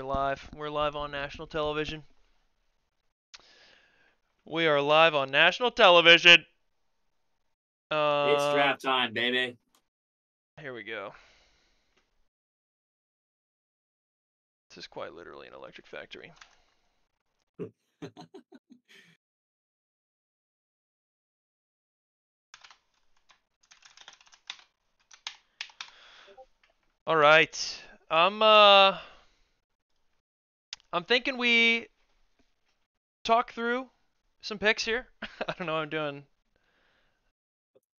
live. We're live on national television. We are live on national television. It's draft time, baby. Here we go. This is quite literally an electric factory. All right. I'm thinking we talk through some picks here. I don't know what I'm doing.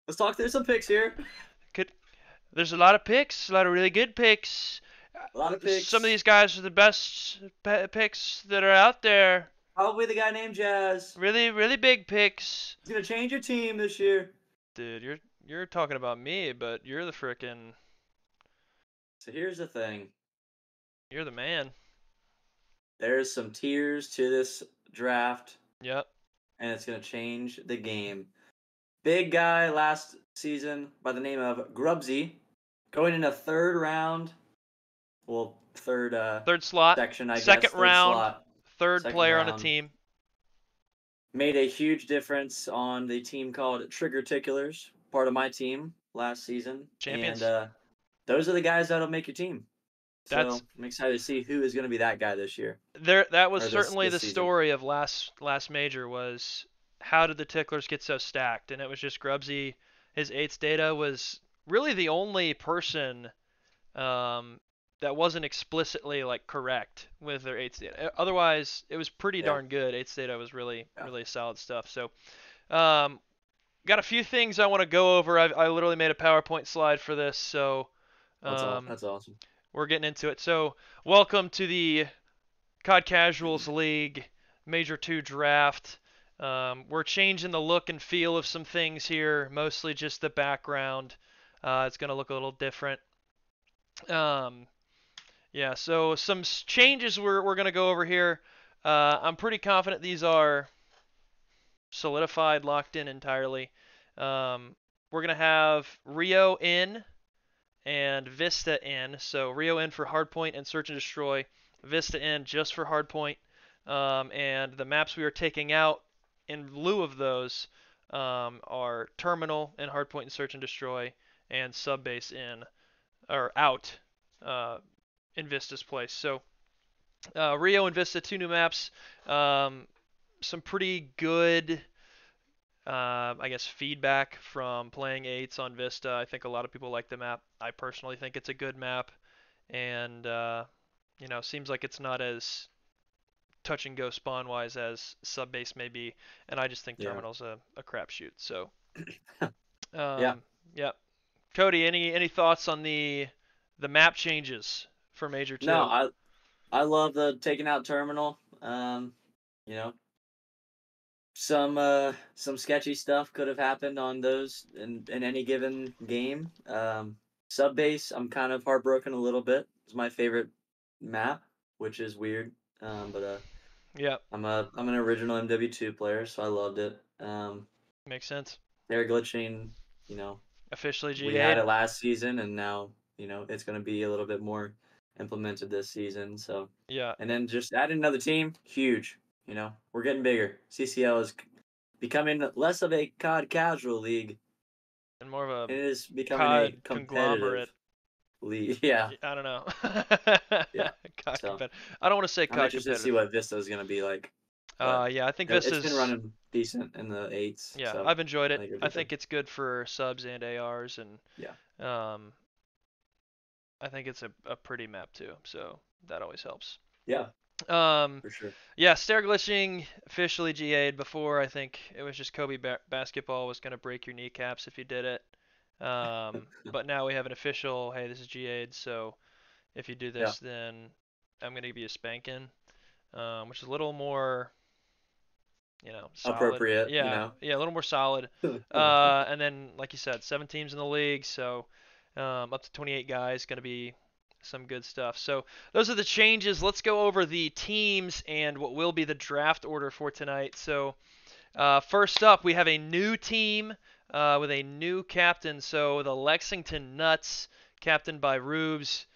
Let's talk through some picks here. There's a lot of picks, a lot of really good picks. A lot of picks. Some of these guys are the best picks that are out there. Probably the guy named Jazz. Really, really big picks. He's gonna change your team this year. Dude, you're talking about me, but you're the frickin'. So here's the thing. You're the man. There's some tiers to this draft. Yep. And it's gonna change the game. Big guy last season by the name of Grubsy, going in a third round. Well, third slot section, I guess. Second round. Slot. Third Second player round. on a team. Made a huge difference on the team called Trigger Ticklers, part of my team last season. Champions. And those are the guys that'll make your team. So I'm excited to see who is going to be that guy this year. That was certainly the story of last major was how did the Ticklers get so stacked? And it was just Grubsy. His 8s data was really the only person that wasn't explicitly like correct with their 8s data. Otherwise, it was pretty darn good. 8s data was really solid stuff. So, got a few things I want to go over. I literally made a PowerPoint slide for this. So, that's awesome. We're getting into it. So, welcome to the CoD Casuals League Major 2 draft. We're changing the look and feel of some things here, mostly just the background. It's going to look a little different. Yeah, so some changes we're going to go over here. I'm pretty confident these are solidified, locked in entirely. We're going to have Rio in and Vista in. So Rio in for Hardpoint and Search and Destroy. Vista in just for Hardpoint. And the maps we are taking out in lieu of those are Terminal and Hardpoint and Search and Destroy, and Subbase in, or out in Vista's place. So Rio and Vista, 2 new maps. Some pretty good, I guess, feedback from playing 8s on Vista. I think a lot of people like the map. I personally think it's a good map, and seems like it's not as touch and go spawn wise as Subbase may be, and I just think Terminal's a crapshoot. So, yeah. Cody, any thoughts on the map changes for Major 2? No, I love the taking out Terminal. Some sketchy stuff could have happened on those in any given game. Subbase, I'm kind of heartbroken a little bit. It's my favorite map, which is weird. But I'm an original MW2 player, so I loved it. Makes sense. They're glitching, officially GA. We had it last season, and now it's going to be a little bit more implemented this season. So and then just adding another team, huge. We're getting bigger. CCL is becoming less of a CoD casual league and more of a it is becoming CoD conglomerate league. Yeah. I don't know. Yeah. CoD I don't want to say CoD competitive. To see what Vista is going to be like. I think Vista's been running decent in the 8s. Yeah, so I've enjoyed it. I think it's good for subs and ARs, and I think it's a pretty map too, so that always helps. Yeah. For sure. Yeah, stair glitching officially GA'd before. I think it was just Kobe basketball was gonna break your kneecaps if you did it. But now we have an official. Hey, this is GA'd, so if you do this, then I'm gonna give you a spanking, which is a little more, solid. Appropriate. Yeah, a little more solid. And then, like you said, 7 teams in the league, so up to 28 guys, gonna be some good stuff. So those are the changes. Let's go over the teams and what will be the draft order for tonight. So first up, we have a new team with a new captain. So the Lexington Nuts, captained by Rubes.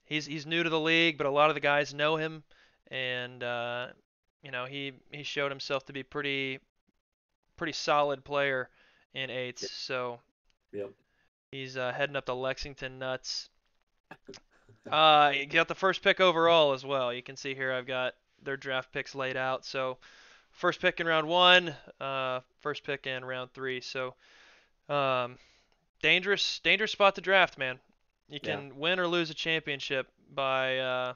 he's new to the league, but a lot of the guys know him, and he showed himself to be pretty solid player in eights. Yep. So Yep. he's heading up the Lexington Nuts. He got the first pick overall as well. You can see here I've got their draft picks laid out. So first pick in round one, first pick in round three. So um, dangerous spot to draft, man. You Yeah. can win or lose a championship by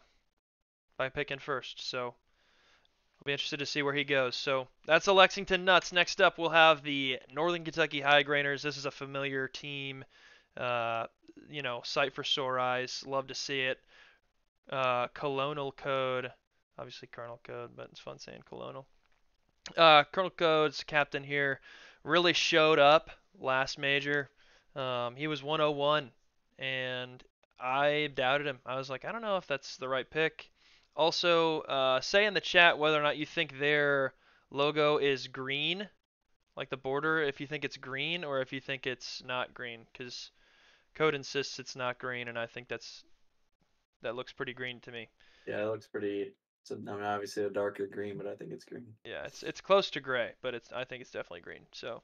picking first. So I'll be interested to see where he goes. So that's the Lexington Nuts. Next up, we'll have the Northern Kentucky High Grainers. This is a familiar team. Uh, sight for sore eyes. Love to see it. Colonel Code, obviously Colonel Code, but it's fun saying Colonel. Colonel Code's captain here really showed up last major. He was 101, and I doubted him. I was like, I don't know if that's the right pick. Also, say in the chat whether or not you think their logo is green, like the border, if you think it's green or if you think it's not green, because Code insists it's not green, and I think that looks pretty green to me. Yeah, it looks pretty. I mean, obviously a darker green, but I think it's green. Yeah, it's close to gray, but I think it's definitely green. So,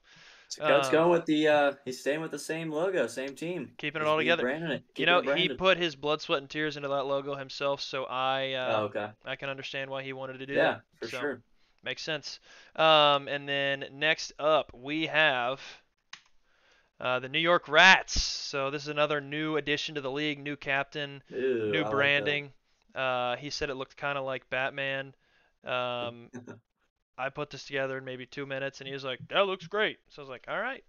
So Coach um, going with the he's staying with the same logo, same team. keeping it He's all he's together. branding it, You keeping know, it he branded. put his blood, sweat, and tears into that logo himself, so Oh, okay. I can understand why he wanted to do that. Yeah, for So sure. makes sense. And then next up we have the New York Rats. So this is another new addition to the league, new captain, Ooh, new I like that. branding. He said it looked kind of like Batman. Um, I put this together in maybe 2 minutes, and he was like, "That looks great." So I was like, "All right,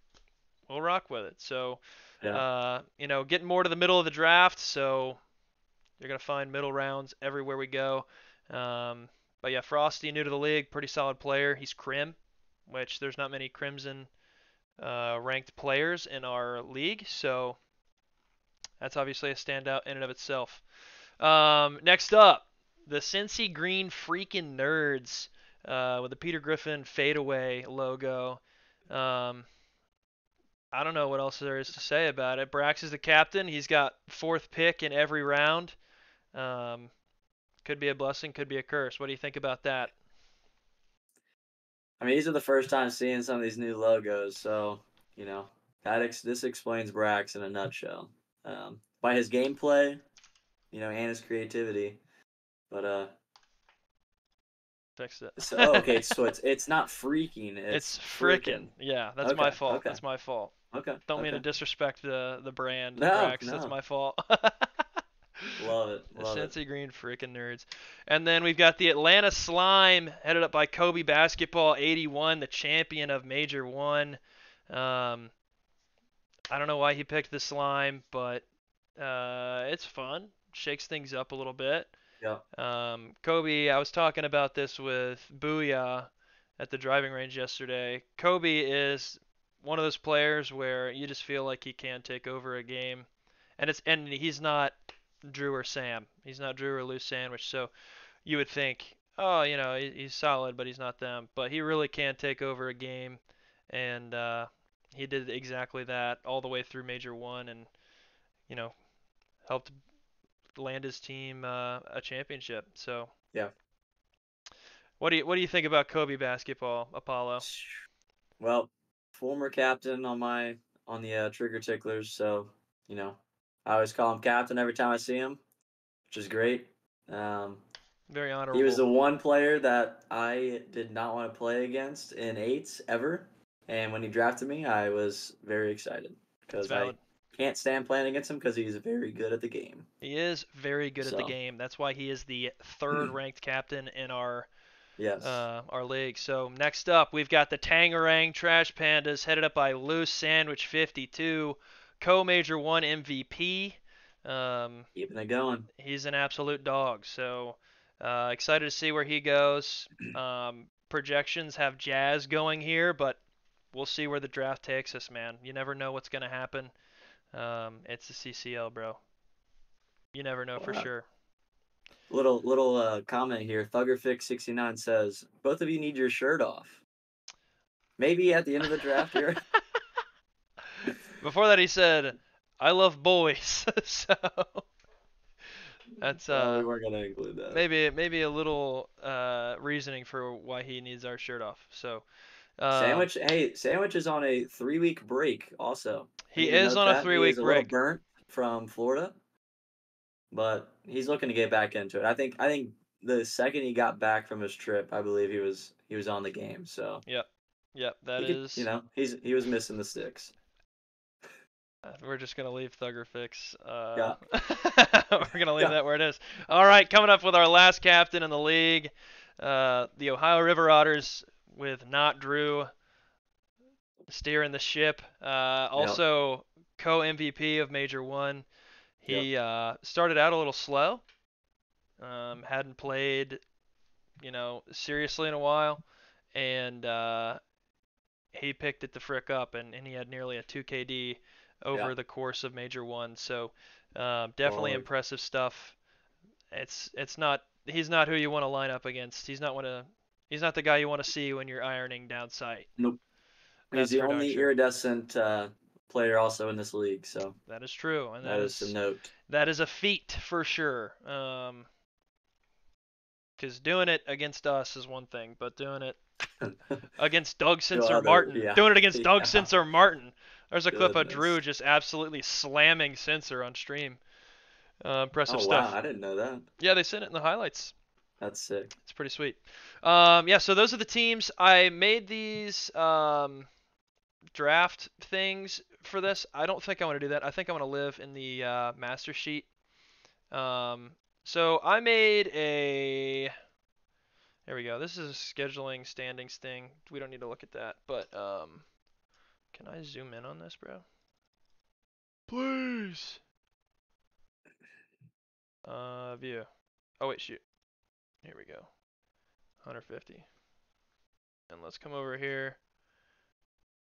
we'll rock with it." So, Yeah. getting more to the middle of the draft, so you're gonna find middle rounds everywhere we go. But yeah, Frosty, new to the league, pretty solid player. He's Crim, which there's not many Crimson ranked players in our league, so that's obviously a standout in and of itself. Next up, the Cincy Green freaking Nerds with the Peter Griffin fadeaway logo. Um, I don't know what else there is to say about it. Brax is the captain. He's got fourth pick in every round. Um, could be a blessing, could be a curse. What do you think about that? I mean, these are the first time seeing some of these new logos, so you know this explains Brax in a nutshell. By his gameplay, and his creativity. But Fixed it. so oh, okay, so it's not freaking, It's it's frickin'. freaking. Yeah, that's my Okay, fault. okay, That's my fault. okay, Don't mean to okay. disrespect the brand, No, Brax. That's no, my fault. love it, The love it. Cincy Green freaking Nerds. And then we've got the Atlanta Slime, headed up by Kobe Basketball 81, the champion of Major 1. Um, I don't know why he picked the Slime, but it's fun. Shakes things up a little bit. Yeah, Kobe, I was talking about this with Booyah at the driving range yesterday. Kobe is one of those players where you just feel like he can take over a game, and he's not Drew or Sam. He's not Drew or Loose Sandwich. So you would think, oh, he's solid, but he's not them. But he really can take over a game, and he did exactly that all the way through Major One, and you know helped land his team a championship. So yeah. what do you think about Kobe basketball, Apollo? Well, former captain on the Trigger Ticklers, so you know, I always call him captain every time I see him, which is great. Um, Very he was honorable. the one player that I did not want to play against in eights ever, and when he drafted me, I was very excited That's because I valid. can't stand playing against him because he's very good at the game. He is very good at the So, game. That's why he is the third ranked captain in yes, our league. So next up, we've got the Tangerang Trash Pandas, headed up by Loose Sandwich 52, co-major 1 MVP. Um, keeping it going. he's an absolute dog. So excited to see where he goes. Projections have Jazz going here, but we'll see where the draft takes us, man. You never know what's going to happen. It's the CCL, bro. You never know for Wow. sure. Little comment here. Thuggerfix69 says both of you need your shirt off. Maybe at the end of the draft here. Before that, he said, "I love boys." So That's Well, we weren't gonna include that. maybe a little reasoning for why he needs our shirt off. So um, Sandwich, hey, Sandwich is on a 3 week break. Also, I he need to is note on a that he is 3 week a little break. burnt from Florida, but he's looking to get back into it. I think the second he got back from his trip, I believe he was on the game. So Yep, yep. That he could, is. he was missing the sticks. We're just gonna leave Thugger Fix. Yeah, We're gonna leave yeah, that where it is. All right, coming up with our last captain in the league, the Ohio River Otters with not Drew steering the ship. yep, Also co-MVP of Major One. yep, He started out a little slow. Hadn't played, seriously in a while, and he picked it the frick up, and he had nearly a 2 KD yeah. over the course of Major One. So definitely Lord, impressive stuff. It's not he's not who you want to line up against. He's not the guy you want to see when you're ironing down sight. nope. He's That's the for darn only sure. iridescent player also in this league, so That is true, and that is to note. that is a feat for sure. Because doing it against us is one thing, but doing it against Doug To Sincer other, Martin, yeah, doing it against Doug yeah. Sincer Martin. There's a clip of Goodness. Drew just absolutely slamming Sincer on stream. Impressive Oh wow, stuff. I didn't know that. Yeah, they sent it in the highlights. That's sick. It's pretty sweet. Yeah, so those are the teams. I made these draft things for this. I don't think I want to do that. I think I want to live in the master sheet. Um, so I made a. There we go. This is a scheduling standings thing. We don't need to look at that. But can I zoom in on this, bro? Please. View. Oh wait, shoot. Here we go. 150. And let's come over here.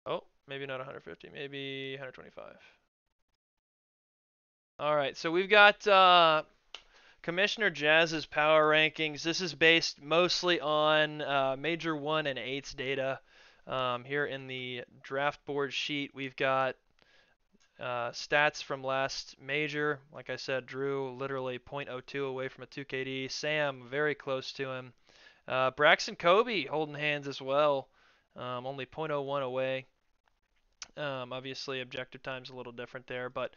Oh, maybe not 150. Maybe 125. All right. So we've got Commissioner Jazz's power rankings. This is based mostly on Major 1 and 8's data. Here in the draft board sheet, we've got stats from last major. Like I said, Drew literally .02 away from a 2 KD. Sam very close to him. Braxton Kobe holding hands as well, only .01 away. Obviously, objective time's a little different there, but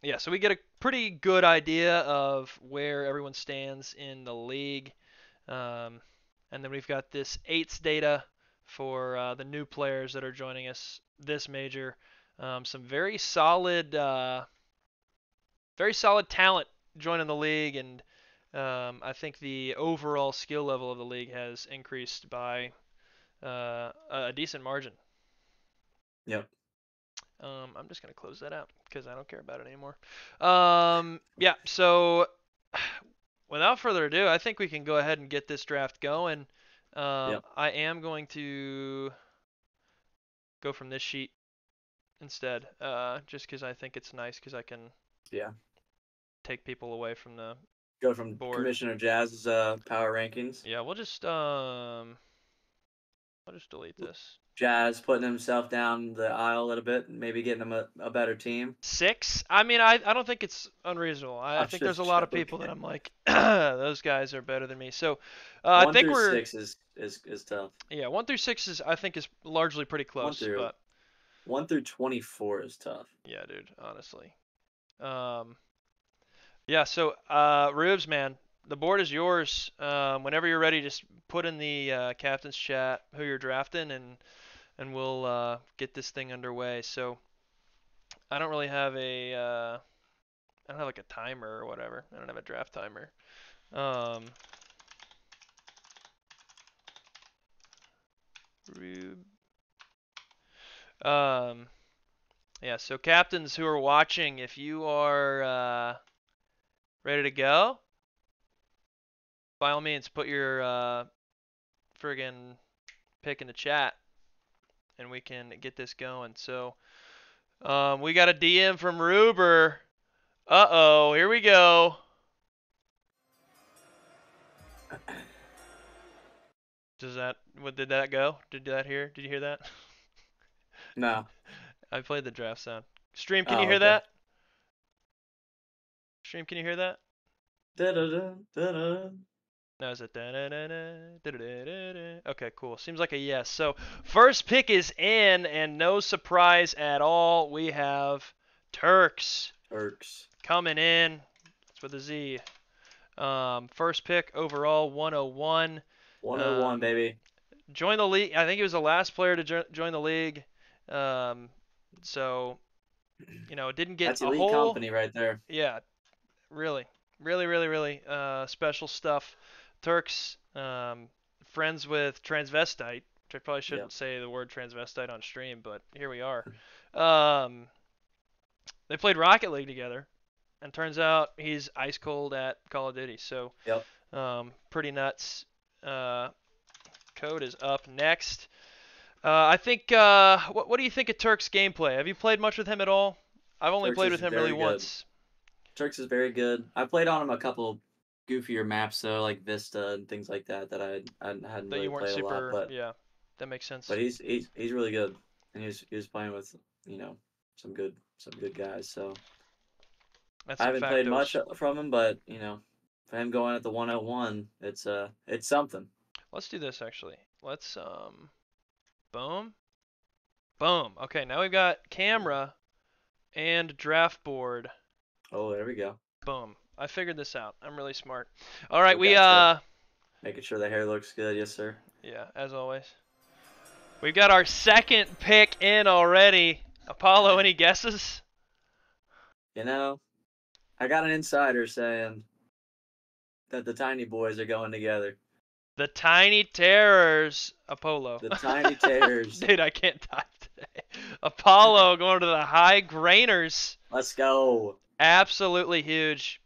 yeah, so we get a pretty good idea of where everyone stands in the league. Um, and then we've got this eights data for the new players that are joining us this major. Some very solid talent joining the league, and I think the overall skill level of the league has increased by a decent margin. Yep. I'm just gonna close that out because I don't care about it anymore. Yeah, so without further ado, I think we can go ahead and get this draft going. Yep. I am going to go from this sheet instead, just because I think it's nice because I can Yeah. take people away from the Go from board. Commissioner Jazz's power rankings. Yeah, I'll just delete this. Jazz putting himself down the aisle a little bit, maybe getting him a better team. 6. I mean, I don't think it's unreasonable. I I'm think there's a just lot of people that joking. I'm like, those guys are better than me. So I One think through we're six is tough. yeah 1 through 6 is I think is largely pretty One close. through But 24 is tough. yeah, dude, honestly. Um, yeah. So Rubes, man, the board is yours. Whenever you're ready, just put in the captain's chat who you're drafting, and we'll get this thing underway. So I don't really have I don't have like a timer or whatever. I don't have a draft timer. Um, Um, yeah, so captains who are watching, if you are ready to go, by all means, put your friggin' pick in the chat, and we can get this going. So we got a DM from Ruber. Uh-oh, here we go. What did that go? Did you hear that? No. I played the draft sound. Stream, can you Oh, hear okay. that? Stream, can you hear that? Da-da-da, da-da. No, is it da-da-da-da, da-da-da-da-da? Okay, cool. Seems like a yes. So first pick is in, and no surprise at all. We have Turks Turks. coming in. It's with a Z. First pick overall, 101. 101, Um, baby. joined the league. I think he was the last player to join the league. Um, so didn't get That's a elite whole. company right there. Yeah, really, really, really, really special stuff. Turks, friends with transvestite, which I probably Yep. shouldn't say the word transvestite on stream, but here we are. Um, they played Rocket League together, and turns out he's ice cold at Call of Duty. So Yep. pretty nuts. Uh, Code is up next. I think. What do you think of Turk's gameplay? Have you played much with him at all? I've only Turks played with is him really very good. once. Turks is very good. I played on him a couple goofier maps though, like Vista and things like that I hadn't That really you weren't played a lot, super. Yeah, that makes but sense. he's really good, and he was playing with you know some good guys. So That's I some haven't played much factos. from him, but for him going at the 101, it's something. Let's do this actually. Let's boom, boom. Okay, now we've got camera and draft board. Oh, there we go. Boom. I figured this out. I'm really smart. All right, Look we at you, making sure the hair looks good. Yes, sir. yeah, as always. We've got our second pick in already. Apollo, any guesses? You know, I got an insider saying that the tiny boys are going together. The Tiny Terrors. Apollo. The tiny tears. Dude, I can't type today. Apollo going to the High Grainers. Let's go. Absolutely huge.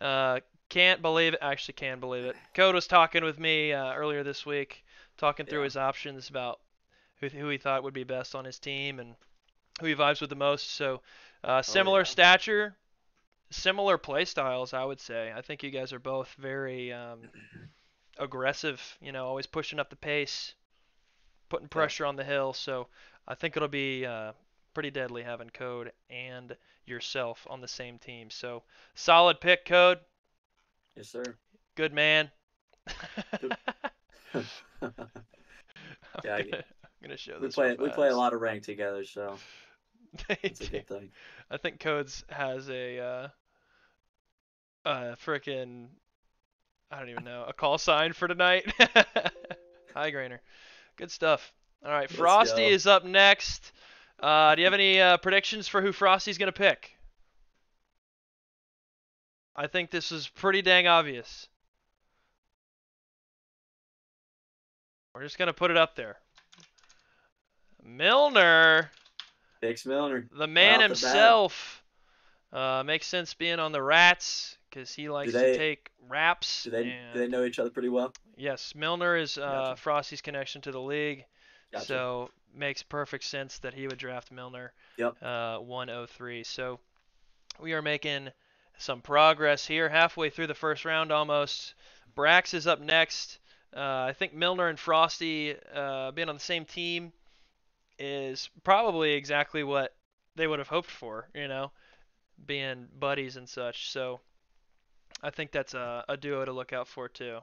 Can't believe it. Actually, can believe it. Code was talking with me earlier this week, talking through Yeah. his options about who he thought would be best on his team and who he vibes with the most. So, Oh similar yeah. stature, similar play styles, I would say. I think you guys are both very aggressive. Always pushing up the pace, putting Yep. pressure on the hill. So, I think it'll be pretty deadly having Code and yourself on the same team. So, solid pick, Code. Yes, sir. Good man. Good. I'm Yeah, gonna show we this real play a fast. lot of rank together, so They it's a do. good thing. I think Codes has a frickin' I don't even know a call sign for tonight. Hi, Grainer. Good stuff. All right, Let's Frosty go. is up next. Do you have any predictions for who Frosty's gonna pick? I think this is pretty dang obvious. We're just gonna put it up there. Milner, Bix Milner, the right man off the bat. himself. Makes sense being on the Rats because he Do likes to they take raps. do they And know each other pretty well? yes, Milner is Gotcha. Frosty's connection to the league, Gotcha. so makes perfect sense that he would draft Milner Yep. 103. So we are making some progress here, halfway through the first round almost. Brax is up next. I think Milner and Frosty being on the same team is probably exactly what they would have hoped for, being buddies and such. So I think that's a duo to look out for too.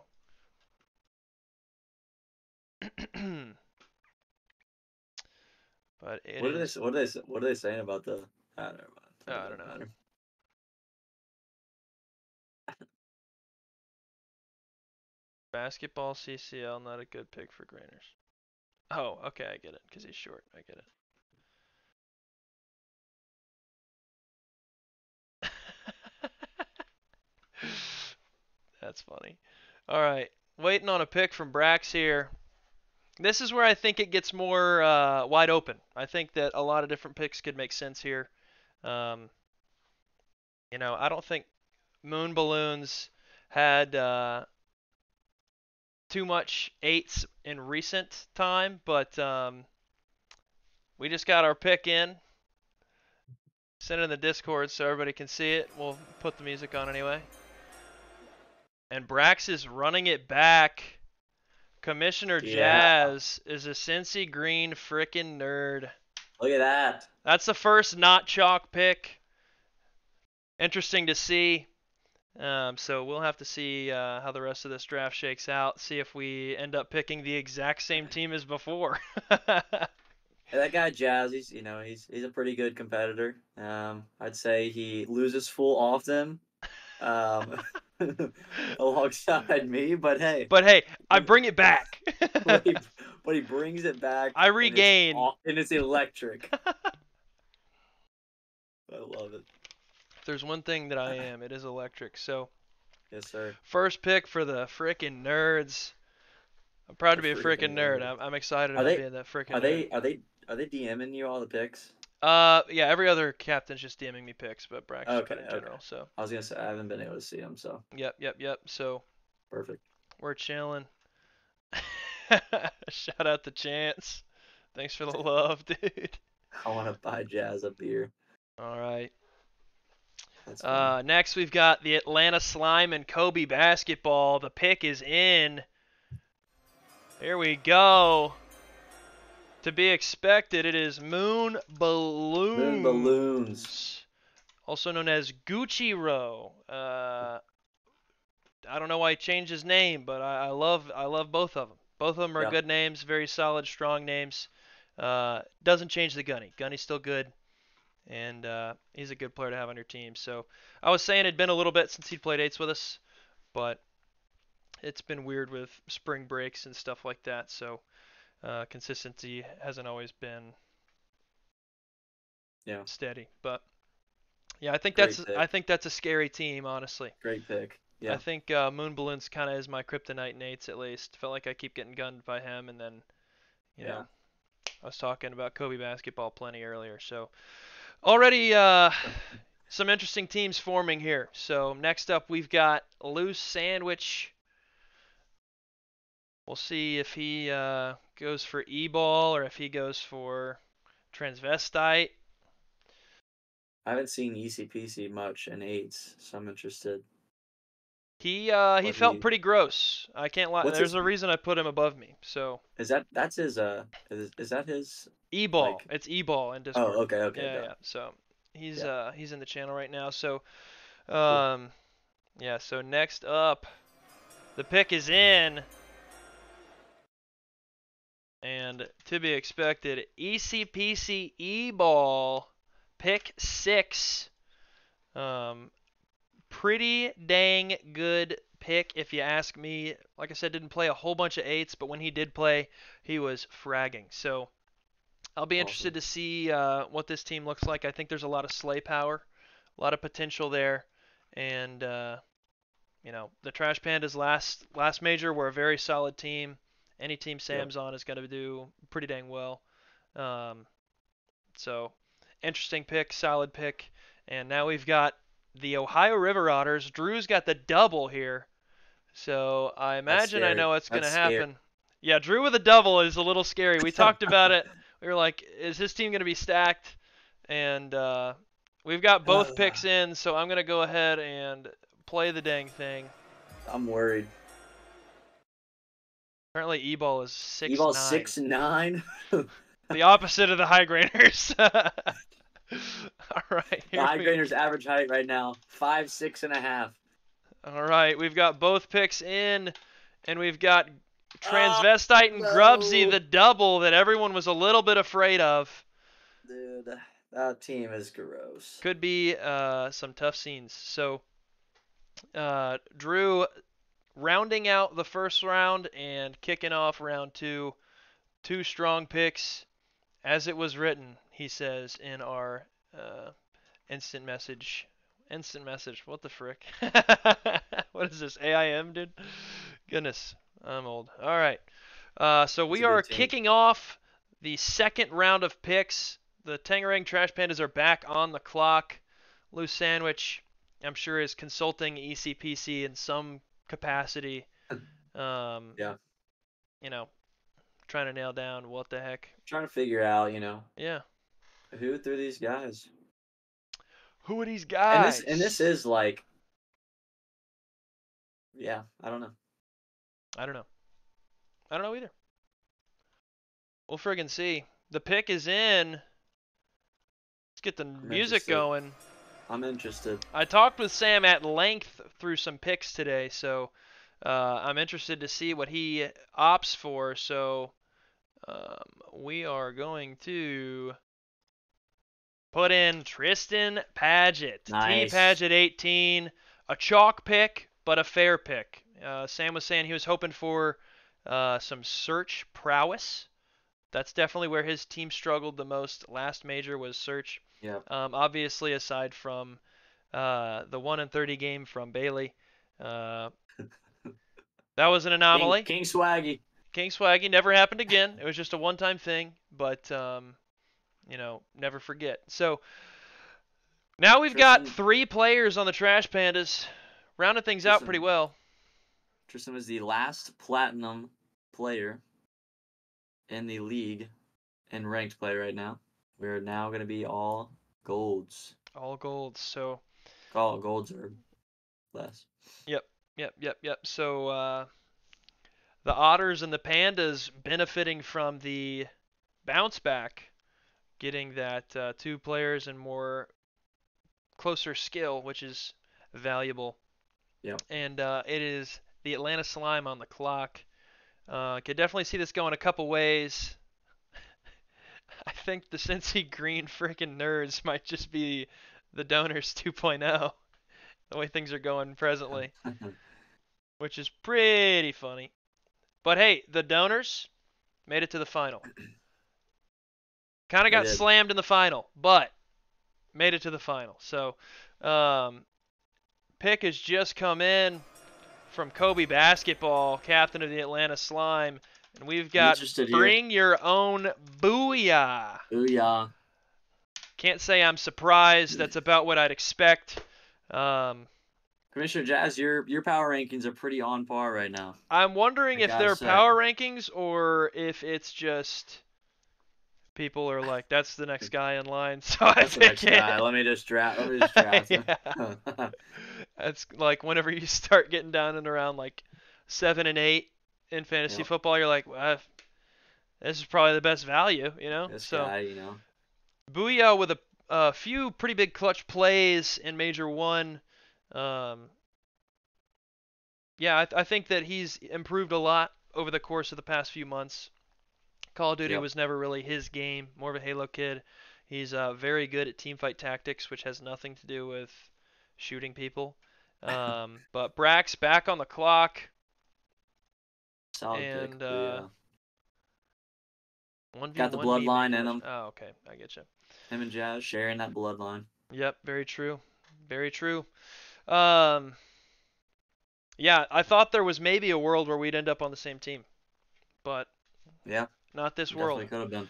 But it What are is. they what are they saying about the? Ah, never mind. Oh, It I don't doesn't know. matter. Basketball CCL, not a good pick for Grainers. Oh, okay, I get it. Because he's short. I get it. That's funny. All right. Waiting on a pick from Brax here. This is where I think it gets more wide open. I think that a lot of different picks could make sense here. Um, I don't think Moon Balloons had too much eights in recent time, but we just got our pick in. Send it in the Discord so everybody can see it. We'll put the music on anyway. And Brax is running it back. Commissioner Yeah. Jazz is a Cincy Green frickin' nerd. Look at That's the first not chalk pick. Interesting to see. So we'll have to see how the rest of this draft shakes out. See if we end up picking the exact same team as before. Yeah, that guy Jazz, he's a pretty good competitor. I'd say he loses full often, um, alongside me. But hey, But hey, I when, bring it back. when he when he brings it back I and it's regain. all and it's electric. I love it. If there's one thing that I am, it is electric. So, Yes, sir. first pick for the frickin' nerds. I'm proud The to be a freaking frickin' nerd. nerd. I'm excited Are about they being that frickin' are nerd. they are they are they DMing you all the picks? Yeah, every other captain's just DMing me picks, but Brax is Okay, good in okay. general. So, I was gonna say I haven't been able to see them, so yep. So, perfect. we're chilling. Shout out to Chance. Thanks for the love, dude. I want to buy Jazz a beer. All right. That's funny. Next, we've got the Atlanta Slime and Kobe basketball. The pick is in. Here we go. To be expected, it is Moon Moon balloons. Balloons, also known as Gucci Row. I don't know why he changed his name, but I love both of them. Both of them are Yep. good names, very solid, strong names. Doesn't change the Gunny. Gunny's still good, and he's a good player to have on your team. So I was saying it'd been a little bit since he'd played eights with us, but it's been weird with spring breaks and stuff like that. So consistency hasn't always been Yeah. steady. But yeah, I think Great that's I pick. think that's a scary team, honestly. Great pick. I Yeah. think Moon Balloons kind of is my kryptonite in eights at least. Felt like I keep getting gunned by him, and then you Yeah. know I was talking about Kobe basketball plenty earlier. So already some interesting teams forming here. So next up we've got Loose Sandwich. We'll see if he goes for E-ball or if he goes for transvestite. I haven't seen ECPC much in eights, so I'm interested. He What felt he pretty gross. I can't lie. what's There's his a reason I put him above me. So that's his is that his E-ball. like It's E-ball in oh Discord. okay Yeah. done. So Yeah. he's in the channel right now. So Cool. yeah. So next up, the pick is in, and to be expected, ECPC E-ball, pick 6. Um, Pretty dang good pick if you ask me. Like I said, didn't play a whole bunch of eights, but when he did play, he was fragging. So I'll be interested Awesome. to see what this team looks like. I think there's a lot of slay power, a lot of potential there, and the Trash Pandas last major were a very solid team. Any team Yep. Sam's on is going to do pretty dang well. Um, so interesting pick, solid pick, and now we've got the Ohio River Otters. Drew's got the double here, so I That's imagine I scary. know what's going That's to scary. happen. Yeah, Drew with a double is a little scary. We talked about it. We were like, is his team going to be stacked? And we've got both picks in, so I'm going to go ahead and play the dang thing. I'm worried. Apparently, E-ball is six Evol's nine, 6'9". The the opposite of the high grainers. All right, here high we graders go. average height right now 5'6.5". All right, we've got both picks in, and we've got Oh Transvestite and Grubsy, no, the double that everyone was a little bit afraid of. dude, that team is gross. Could be some tough scenes. So, Drew rounding out the first round and kicking off round two. Two strong picks, as it was written, he says in our uh, instant message. Instant message. What the frick? What is this? AIM, dude? Goodness, I'm old. All right. So It's we a are good team. kicking off the second round of picks. The Tangerang Trash Pandas are back on the clock. Loose Sandwich, I'm sure, is consulting ECPC in some capacity. Um, Yeah, you know, trying to nail down what the heck. trying to figure out, Yeah. who threw these guys. Who are these And this guys? is like, yeah, I don't know. I don't know. I don't know either. We'll friggin' see. The pick is in. Let's get the I'm music interested. going. I'm interested. I talked with Sam at length through some picks today, so I'm interested to see what he opts for. So we are going to put in Tristan Paget. T Nice. Paget 18, a chalk pick, but a fair pick. Sam was saying he was hoping for some search prowess. That's definitely where his team struggled the most last major was search. Yep. Obviously, aside from the 1 and 30 game from Bailey, uh, that was an King anomaly. King Swaggy. King Swaggy never happened again. It was just a one-time thing, but never forget. So now we've got Tristan 3 players on the Trash Pandas, rounding things out pretty Tristan well. Tristan was the last platinum player in the league and ranked play right now. We're now gonna be all golds. All golds. So All golds or less. yep, yep. So the Otters and the Pandas benefiting from the bounce back, getting that 2 players and more closer skill, which is valuable. Yep. And it is the Atlanta Slime on the clock. Could definitely see this going a couple ways. I think the Cincy Green freaking nerds might just be the Donors 2.0, the way things are going presently, which is pretty funny. But hey, the Donors made it to the final. Kind of They got did. slammed in the final, but made it to the final. So, um, pick has just come in from Kobe Basketball, captain of the Atlanta Slime, and we've I'm got interested here. Bring Your Own Booyah. Booyah. Can't say I'm surprised. That's about what I'd expect. Um, Commissioner Jazz, your power rankings are pretty on par right now. I'm wondering I if gotta they're say. power rankings or if it's just people are like, that's the next guy in line, so I That's the pick next guy. it. Let me just draft him. Yeah. That's like whenever you start getting down and around like 7 and 8 in fantasy Yep. football, you're like, well, this is probably the best value, you know? This So guy, you know. Booyah with a few pretty big clutch plays in Major 1. Um, yeah, I think that he's improved a lot over the course of the past few months. Call of Duty Yep. was never really his game, more of a Halo kid. He's very good at teamfight tactics, which has nothing to do with shooting people. But Brax back on the clock, Solid pick. and Booyah. Got the 1v1 me bloodline in makers. him. Oh, okay, I get you. Him and Jazz sharing that bloodline. Yep, very true, very true. Um, yeah, I thought there was maybe a world where we'd end up on the same team, but Yeah, not this world. definitely could have been.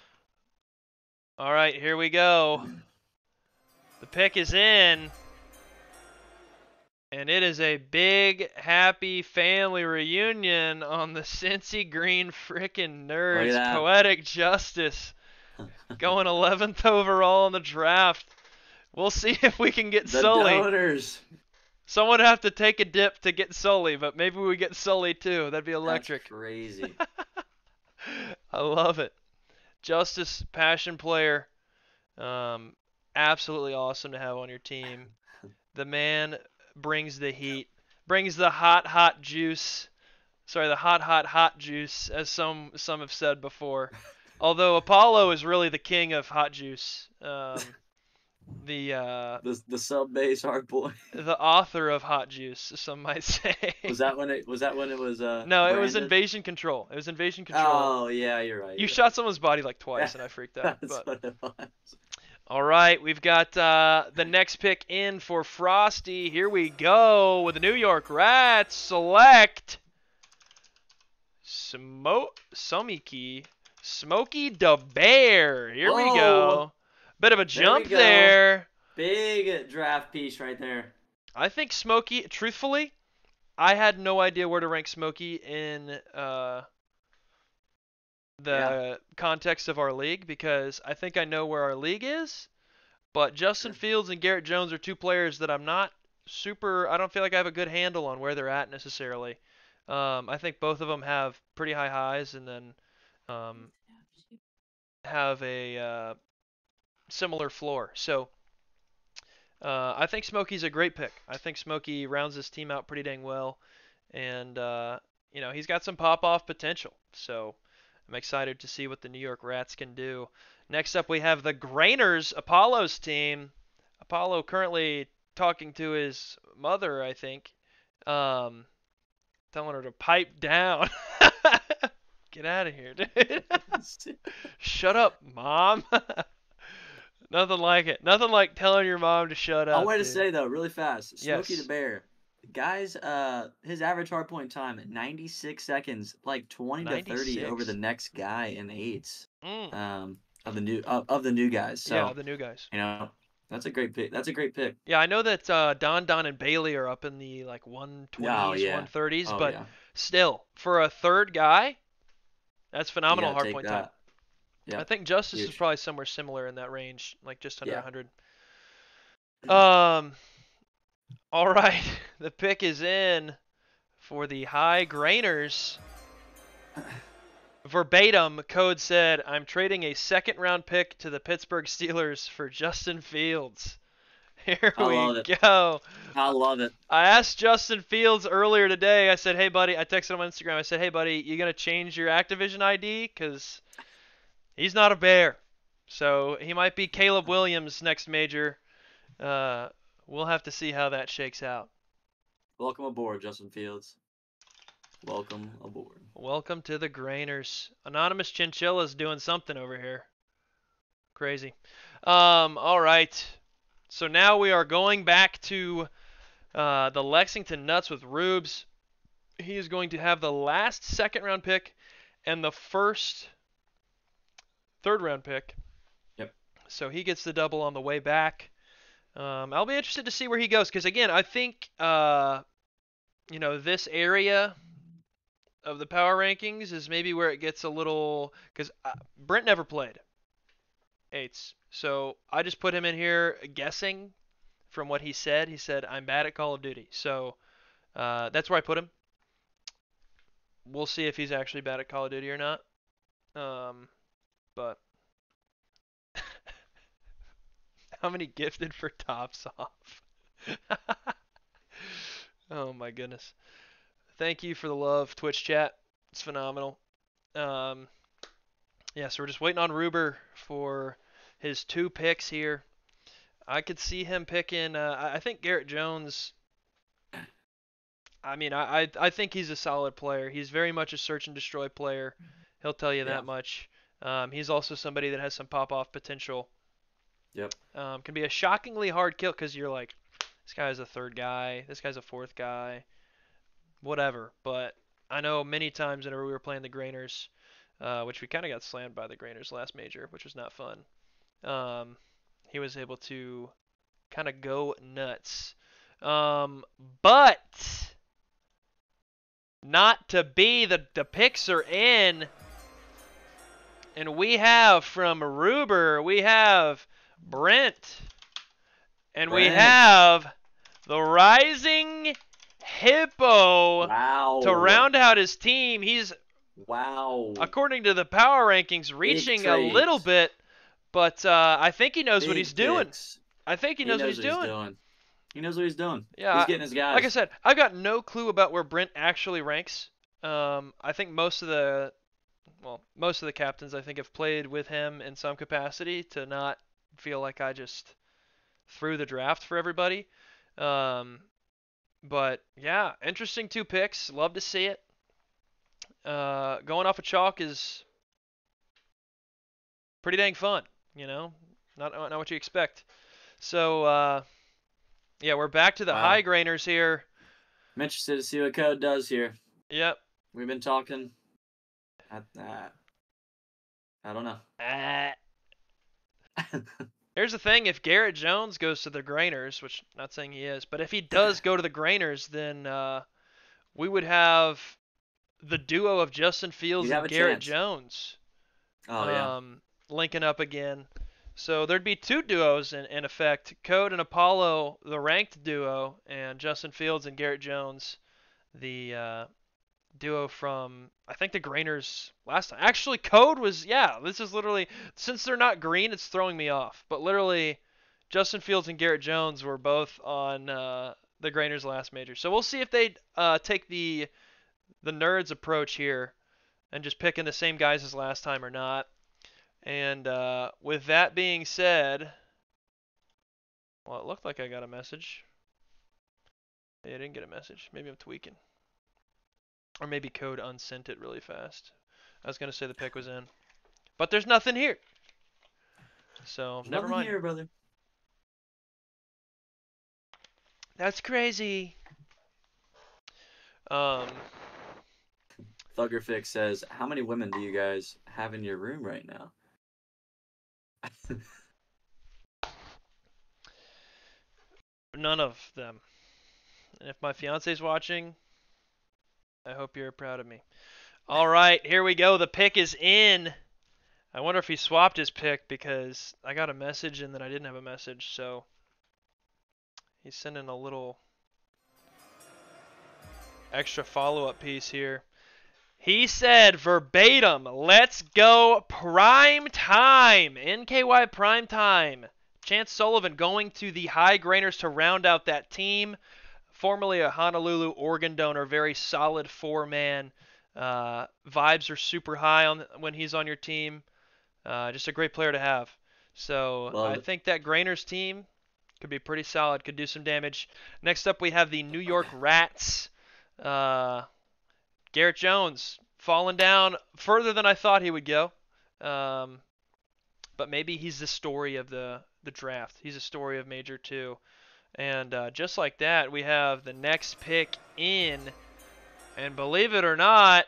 All right, here we go. The pick is in. And it is a big, happy family reunion on the Cincy Green frickin' Look Nerds. at Poetic Justice going 11th overall in the draft. We'll see if we can get the Sully. donors. Someone would have to take a dip to get Sully, but maybe we get Sully too. That'd be That's electric. crazy. I love it. Justice, passion player. Um, absolutely awesome to have on your team. The man brings the heat, brings the hot, hot juice. Sorry, the hot, hot, hot juice, as some have said before. Although Apollo is really the king of hot juice. The The sub base hard boy. the author of hot juice, some might say. Was No, it was branded? invasion control. It was invasion control. Oh yeah, you're right. You You're shot someone's body like right. twice, and I freaked out. That's But what it was. all right, we've got the next pick in for Frosty. Here we go with the New York Rats. Select Somiki Smokey the Bear. Here we Whoa! go. Bit of a There we jump go. there. Big draft piece right there. I think Smokey, truthfully, I had no idea where to rank Smokey in Yeah. the context of our league because I think I know where our league is. But Justin Sure. Fields and Garrett Jones are 2 players that I'm not super. I don't feel like I have a good handle on where they're at necessarily. I think both of them have pretty high highs and then um, have a similar floor. So I think Smokey's a great pick. I think Smokey rounds his team out pretty dang well, and he's got some pop-off potential. So I'm excited to see what the New York Rats can do. Next up, we have the Grainers, Apollo's team. Apollo currently talking to his mother, I think, um, telling her to pipe down. Get out of here, dude. Shut up, mom. Nothing like it. Nothing like telling your mom to shut I up, wanted to dude. say though, really fast, Smokey the Yes. Bear, guys, his average hardpoint time at 96 seconds, like 20 to 30 over the 96. next guy in eights, Mm. of the new guys. Yeah, So the new guys. that's a great pick. That's a great pick. Yeah, I know that Don, and Bailey are up in the like Oh 120s, yeah, 130s, oh but yeah, still, for a third guy, that's you phenomenal gotta take hardpoint time. that. I Yep, think Justice is huge. probably somewhere similar in that range, like just under Yeah. 100. Um, all right, the pick is in for the High Grainers. Verbatim, Code said, "I'm trading a second round pick to the Pittsburgh Steelers for Justin Fields." Here I we love it. go. I love it. I asked Justin Fields earlier today. I said, "Hey, buddy," I texted him on Instagram. I said, "Hey, buddy, you gonna change your Activision ID? Cause he's not a bear, so he might be Caleb Williams next major. Uh, we'll have to see how that shakes out." Welcome aboard, Justin Fields. Welcome aboard. Welcome to the Grainers. Anonymous Chinchilla's doing something over here. Crazy. All right. So now we are going back to the Lexington Nuts with Rubes. He is going to have the last second round pick and the first third round pick. Yep. So he gets the double on the way back. I'll be interested to see where he goes because again, I think this area of the power rankings is maybe where it gets a little because Brent never played eights, so I just put him in here guessing from what he said. He said I'm bad at Call of Duty, so that's where I put him. We'll see if he's actually bad at Call of Duty or not. But how many gifted for tops off? Oh my goodness. Thank you for the love, Twitch chat. It's phenomenal. Um, yeah, so we're just waiting on Ruber for his two picks here. I could see him picking. I think Garrett Jones. I mean, I think he's a solid player. He's very much a search and destroy player. He'll tell you Yeah. that much. He's also somebody that has some pop off potential. Yep. Can be a shockingly hard kill because you're like, this guy's a third guy, this guy's a fourth guy, whatever. But I know many times whenever we were playing the Grainers, which we kind of got slammed by the Grainers last major, which was not fun. Um, he was able to kind of go nuts. But not to be. The picks are in. And we have from Ruber, we have Brent. And we Brent. have the Rising Hippo to Wow. round out his team. He's, Wow. according to the power rankings, Big reaching a little trades. bit, but I think he knows what he's Big doing. picks. I think he He knows what knows he's what he's doing. doing. He knows what he's doing. Yeah, He's getting his like I guys. said, I've got no clue about where Brent actually ranks. I think most of the captains I think have played with him in some capacity to not feel like I just threw the draft for everybody. But yeah, interesting two picks. Love to see it. Going off a chalk is pretty dang fun. Not what you expect. So yeah, we're back to the high Wow. grainers here. I'm interested to see what Code does here. Yep. We've been talking. I don't know. Here's the thing: if Garrett Jones goes to the Grainers, which I'm not saying he is, but if he does go to the Grainers, then we would have the duo of Justin Fields You'd have and a Garrett chance. Jones Oh yeah. linking up again. So there'd be two duos in effect: Code and Apollo, the ranked duo, and Justin Fields and Garrett Jones, the duo from I think the Grainers last time. Actually, Code was This is literally since they're not green, it's throwing me off. But literally, Justin Fields and Garrett Jones were both on the Grainers last major. So we'll see if they take the nerds approach here and just picking the same guys as last time or not. And with that being said, well, it looked like I got a message. I didn't get a message. Maybe I'm tweaking. Or maybe CoD unsent it really fast. I was going to say the pick was in. But there's nothing here. So, There's never nothing mind. here, brother. That's crazy. Um, Thuggerfix says, "How many women do you guys have in your room right now?" none of them. And if my fiance's watching, I hope you're proud of me. All right, here we go. The pick is in. I wonder if he swapped his pick because I got a message and then I didn't have a message. So he's sending a little extra follow-up piece here. He said verbatim, let's go prime time. NKY prime time. Chance Sullivan going to the High Grainers to round out that team. Formerly a Honolulu Oregon donor, very solid four-man. Vibes are super high on when he's on your team. Just a great player to have. So Love I it. think that Grainers team could be pretty solid, could do some damage. Next up, we have the New York Rats. Garrett Jones falling down further than I thought he would go. Um, but maybe he's the story of the draft. He's a story of Major 2. And just like that, we have the next pick in. And believe it or not,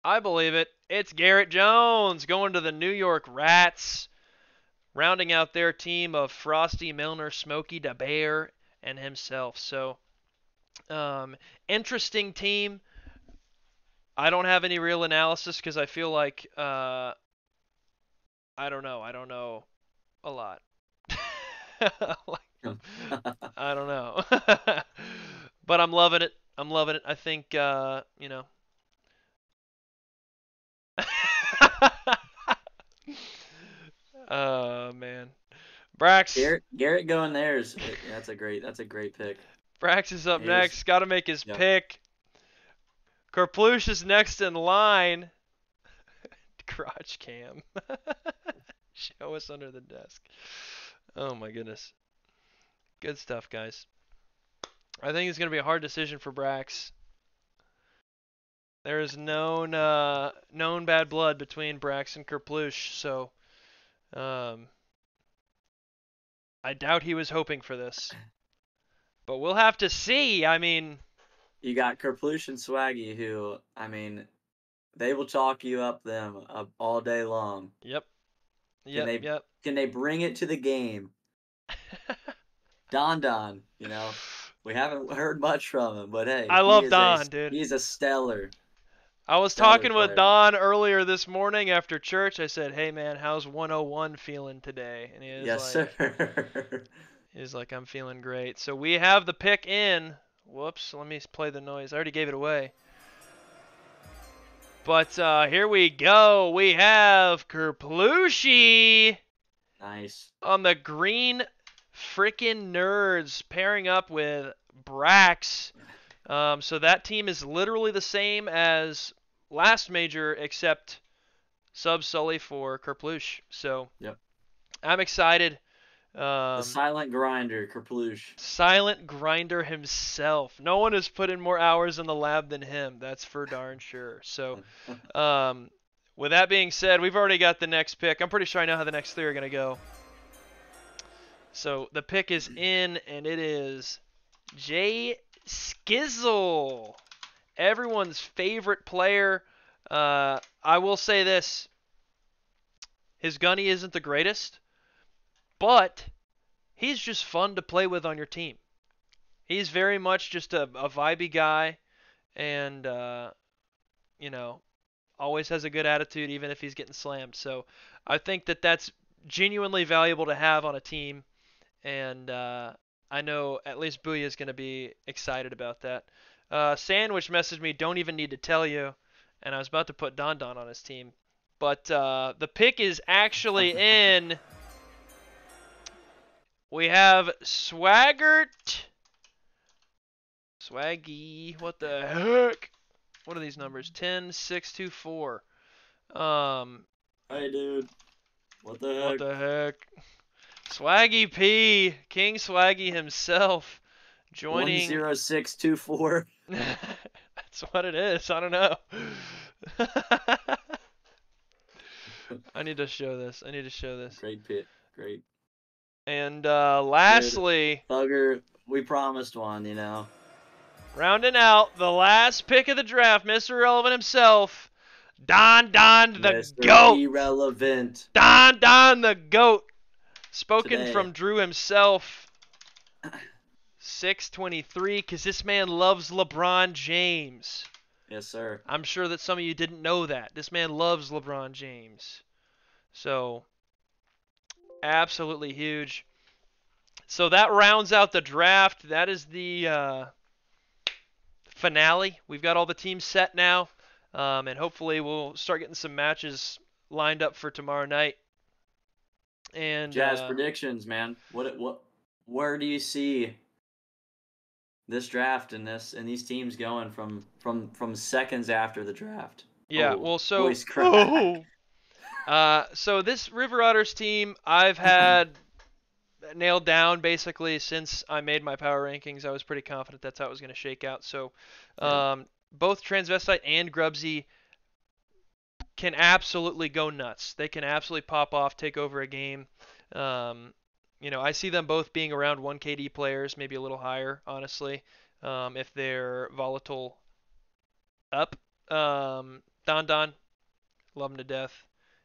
I believe it, it's Garrett Jones going to the New York Rats, rounding out their team of Frosty Milner, Smokey DeBear, and himself. So, interesting team. I don't have any real analysis because I feel like I don't know. I don't know a lot. Like, I don't know. But I'm loving it. I'm loving it. I think you know. Oh man. Brax Garrett going there is that's a great pick. Brax is up Here's next. Got to make his Yep. pick. Karplush is next in line. Crotch cam. Show us under the desk. Oh my goodness. Good stuff, guys. I think it's going to be a hard decision for Brax. There is known bad blood between Brax and Kerploosh, so um, I doubt he was hoping for this. But we'll have to see. I mean, You got Kerploosh and Swaggy, who they will chalk you up all day long. yep, Can yep, they yep. can they bring it to the game? Don, we haven't heard much from him, but hey, I love Don, dude. he's a I was stellar talking with player. Don earlier this morning after church. I said, "Hey man, how's 101 feeling today?" And Yes, sir. he's like, "I'm feeling great." So we have the pick in. Whoops, let me play the noise. I already gave it away. But here we go. We have Kerplushi Nice. on the green freaking nerds pairing up with Brax. So that team is literally the same as last major, except sub Sully for Kerplush. So Yep. I'm excited. The silent grinder, Kerploosh. Silent grinder himself. No one has put in more hours in the lab than him. That's for darn sure. So, with that being said, we've already got the next pick. I'm pretty sure I know how the next three are going to go. So the pick is in, and it is Jay Skizzle, everyone's favorite player. I will say this: his gunny isn't the greatest, but he's just fun to play with on your team. He's very much just a vibey guy, and you know, always has a good attitude even if he's getting slammed. So I think that that's genuinely valuable to have on a team, and I know at least Booyah is going to be excited about that. Sandwich messaged me, "Don't even need to tell you," and I was about to put Don Don on his team, but the pick is actually in. We have Swaggart. Swaggy. What the heck? What are these numbers? 10, 6, 2, 4. Hey, dude. What the What heck? the heck? Swaggy P. King Swaggy himself joining. 10624. That's what it is. I don't know. I need to show this. I need to show this. Great pit. Great. And Dude, lastly, Thugger, we promised one, you know. rounding out the last pick of the draft, Mr. Irrelevant himself, Don the Mr. GOAT. Irrelevant Don the GOAT. Spoken today. from Drew himself. 623, because this man loves LeBron James. Yes, sir. I'm sure that some of you didn't know that. This man loves LeBron James. So, absolutely huge. So that rounds out the draft. That is the finale. We've got all the teams set now, and hopefully we'll start getting some matches lined up for tomorrow night. And Jazz predictions, man. Where do you see this draft and these teams going from seconds after the draft? yeah, Oh, well, so voice crack. so this River Otters team I've had nailed down basically since I made my power rankings. I was pretty confident that's how it was going to shake out. So Yeah, both Transvestite and Grubsy can absolutely go nuts. They can absolutely pop off, take over a game. Um, I see them both being around 1 KD players, maybe a little higher, honestly, if they're volatile up. Don, love him to death.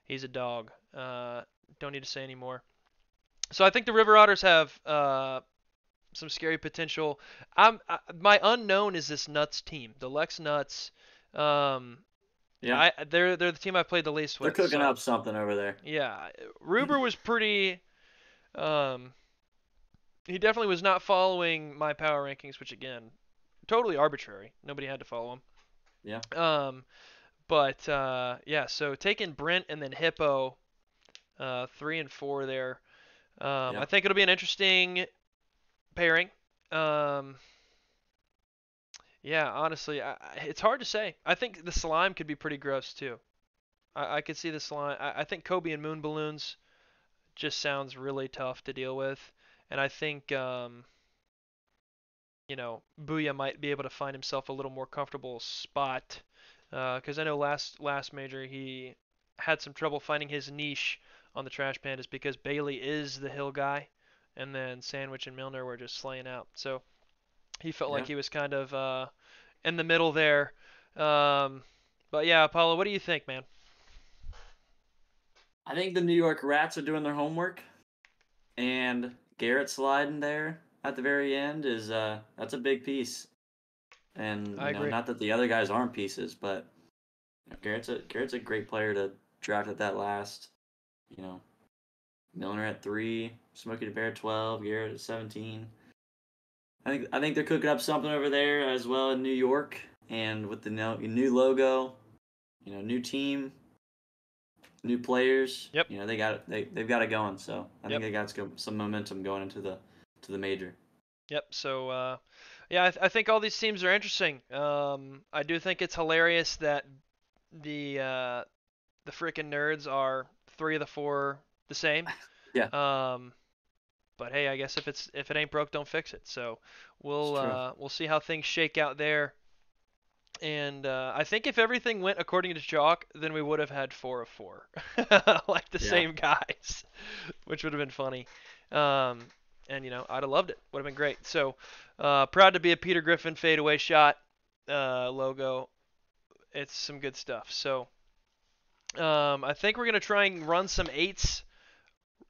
He's a dog. Don't need to say anymore. So I think the River Otters have some scary potential. My unknown is this Nuts team, the Lex Nuts. Um, yeah. they're the team I've played the least They're with. cooking So up something over there. yeah, Ruber was pretty. Um, he definitely was not following my power rankings, which again, totally arbitrary. Nobody had to follow Yeah, him. But yeah, so taking Brent and then Hippo, 3 and 4 there. yeah. I think it'll be an interesting pairing. Um, yeah, honestly, it's hard to say. I think the slime could be pretty gross too. I could see the slime. I think Kobe and Moon Balloons just sounds really tough to deal with, and I think Booyah might be able to find himself a little more comfortable spot, because I know last major he had some trouble finding his niche on the Trash Pandas because Bailey is the hill guy, and then Sandwich and Milner were just slaying out. So he felt like Yeah. he was kind of in the middle there. Um, but yeah, Apollo, what do you think, man? I think the New York Rats are doing their homework, and Garrett sliding there at the very end is that's a big piece. And I agree. not that the other guys aren't pieces, but Garrett's a great player to draft at that last. You know, Milner at 3, Smokey the Bear at 12, Garrett at 17. I think they're cooking up something over there as well in New York, and with the new logo, new team, new players. Yep. They've got it going. So I think Yep. they got some momentum going into the major. Yep. So yeah, I think all these teams are interesting. I do think it's hilarious that the freaking nerds are 3 of the 4 the same. Yeah, Um, but hey, I guess if it ain't broke, don't fix it. So it's true. we'll see how things shake out there. And I think if everything went according to chalk, then we would have had 4 of 4, like the Yeah, same guys, which would have been funny. Um, and I'd have loved it. Would have been great. So proud to be a Peter Griffin fadeaway shot logo. It's some good stuff. So I think we're gonna try and run some 8s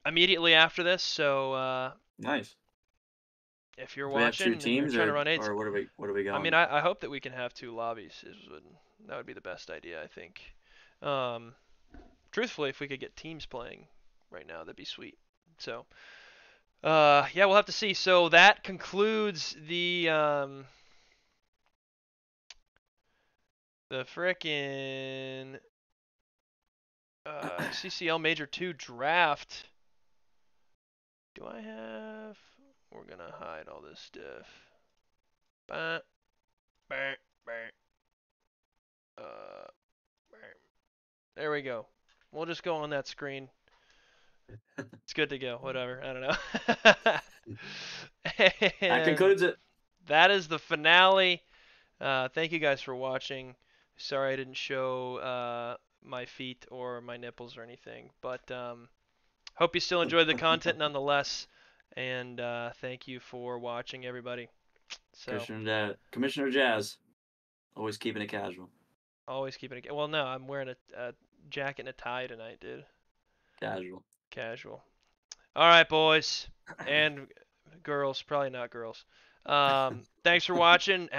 immediately after this. So nice. if you're Do we have two watching and you're teams, trying to or run 8s, or what are we I mean, going? I hope that we can have 2 lobbies. That would be the best idea, I think. Um, truthfully, if we could get teams playing right now, that'd be sweet. So, yeah, we'll have to see. So that concludes the frickin' CCL Major 2 draft. Do I have? We're gonna hide all this stuff. Bah, bah, bah. Uh, there we go. We'll just go on that screen. It's good to go. Whatever. I don't know. That And concludes it. that is the finale. Thank you guys for watching. Sorry I didn't show my feet or my nipples or anything, but hope you still enjoyed the content nonetheless. And thank you for watching, everybody. So Commissioner Jazz, always keeping it casual. always keeping it. Well, no, I'm wearing a jacket and a tie tonight, dude. Casual. Casual. All right, boys and girls. Probably not girls. Thanks for watching.